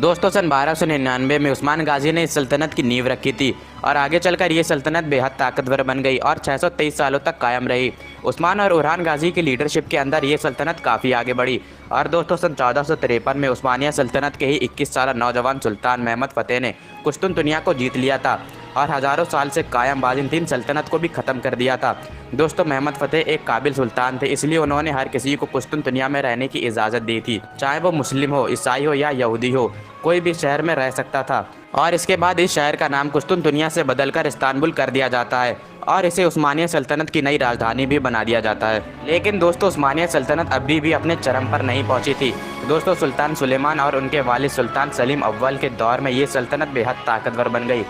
दोस्तों सन 1299 में उस्मान गाजी ने इस सल्तनत की नींव रखी थी और आगे चलकर ये सल्तनत बेहद ताकतवर बन गई और 623 सालों तक कायम रही। उस्मान और उरहान गाजी की लीडरशिप के अंदर ये सल्तनत काफ़ी आगे बढ़ी और दोस्तों सन 1453 में उस्मानिया सल्तनत के ही 21 साल नौजवान सुल्तान महमद फ़तेह ने कुश्तुनतुनिया को जीत लिया था और हज़ारों साल से कायम बाज़ंतीन सल्तनत को भी ख़त्म कर दिया था। दोस्तों महमद फ़तेह एक काबिल सुल्तान थे, इसलिए उन्होंने हर किसी को कुश्तुनतुनिया में रहने की इजाज़त दी थी, चाहे वो मुस्लिम हो, ईसाई हो या यहूदी हो, कोई भी शहर में रह सकता था। और इसके बाद इस शहर का नाम कुश्तुनतुनिया से बदलकर इस्तांबुल कर दिया जाता है और इसे उस्मानिया सल्तनत की नई राजधानी भी बना दिया जाता है। लेकिन दोस्तों उस्मानिया सल्तनत अभी भी अपने चरम पर नहीं पहुंची थी। दोस्तों सुल्तान सुलेमान और उनके वालिद सुल्तान सलीम अव्वल के दौर में ये सल्तनत बेहद ताकतवर बन गई।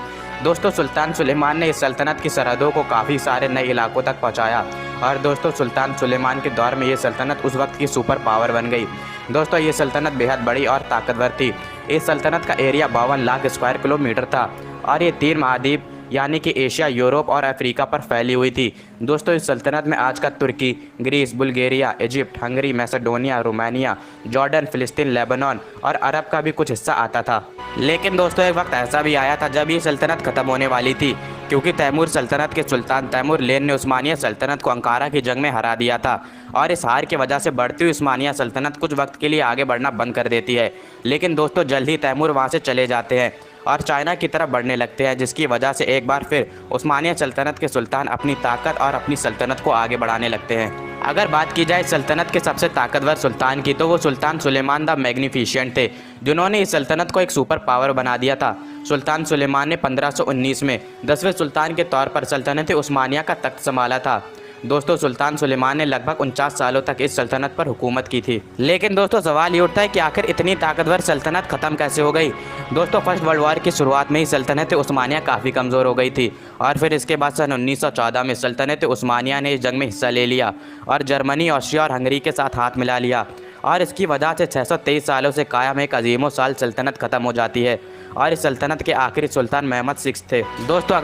दोस्तों सुल्तान सुलेमान ने इस सल्तनत की सरहदों को काफ़ी सारे नए इलाकों तक पहुंचाया और दोस्तों सुल्तान सुलेमान के दौर में ये सल्तनत उस वक्त की सुपर पावर बन गई। दोस्तों ये सल्तनत बेहद बड़ी और ताकतवर थी। इस सल्तनत का एरिया 52 लाख स्क्वायर किलोमीटर था और ये 3 महाद्वीप यानी कि एशिया, यूरोप और अफ्रीका पर फैली हुई थी। दोस्तों इस सल्तनत में आज का तुर्की, Greece, Bulgaria, Egypt, Hungary, Macedonia, Romania, Jordan, फिलिस्तीन, लेबनान और अरब का भी कुछ हिस्सा आता था। लेकिन दोस्तों एक वक्त ऐसा भी आया था जब ये सल्तनत ख़त्म होने वाली थी, क्योंकि तैमूर सल्तनत के सुल्तान तैमूर लेन ने उस्मानिया सल्तनत को अंकारा की जंग में हरा दिया था और इस हार की वजह से बढ़ती हुई उस्मानिया सल्तनत कुछ वक्त के लिए आगे बढ़ना बंद कर देती है। लेकिन दोस्तों जल्द ही तैमूर वहाँ से चले जाते हैं और चाइना की तरफ बढ़ने लगते हैं, जिसकी वजह से एक बार फिर उस्मानिया सल्तनत के सुल्तान अपनी ताकत और अपनी सल्तनत को आगे बढ़ाने लगते हैं। अगर बात की जाए सल्तनत के सबसे ताकतवर सुल्तान की, तो वो सुल्तान सुलेमान द मैग्निफिशिएंट थे, जिन्होंने इस सल्तनत को एक सुपर पावर बना दिया था। सुल्तान सुलेमान ने 1519 में 10वें सुल्तान के तौर पर सल्तनत उस्मानिया का तख्त संभाला था। दोस्तों सुल्तान सुलेमान ने लगभग 49 सालों तक इस सल्तनत पर हुकूमत की थी। लेकिन दोस्तों सवाल ये उठता है कि आखिर इतनी ताकतवर सल्तनत ख़त्म कैसे हो गई। दोस्तों फर्स्ट वर्ल्ड वॉर की शुरुआत में ही सल्तनत उस्मानिया काफ़ी कमज़ोर हो गई थी और फिर इसके बाद सन 1914 में सल्तनत उस्मानिया ने इस जंग में हिस्सा ले लिया और जर्मनी, ऑस्ट्रिया और हंगरी के साथ हाथ मिला लिया और इसकी वजह से 623 सालों से कायम एक अजीमो साल सल्तनत ख़त्म हो जाती है और इस सल्तनत के आखिरी सुल्तान महमद 6 थे। दोस्तों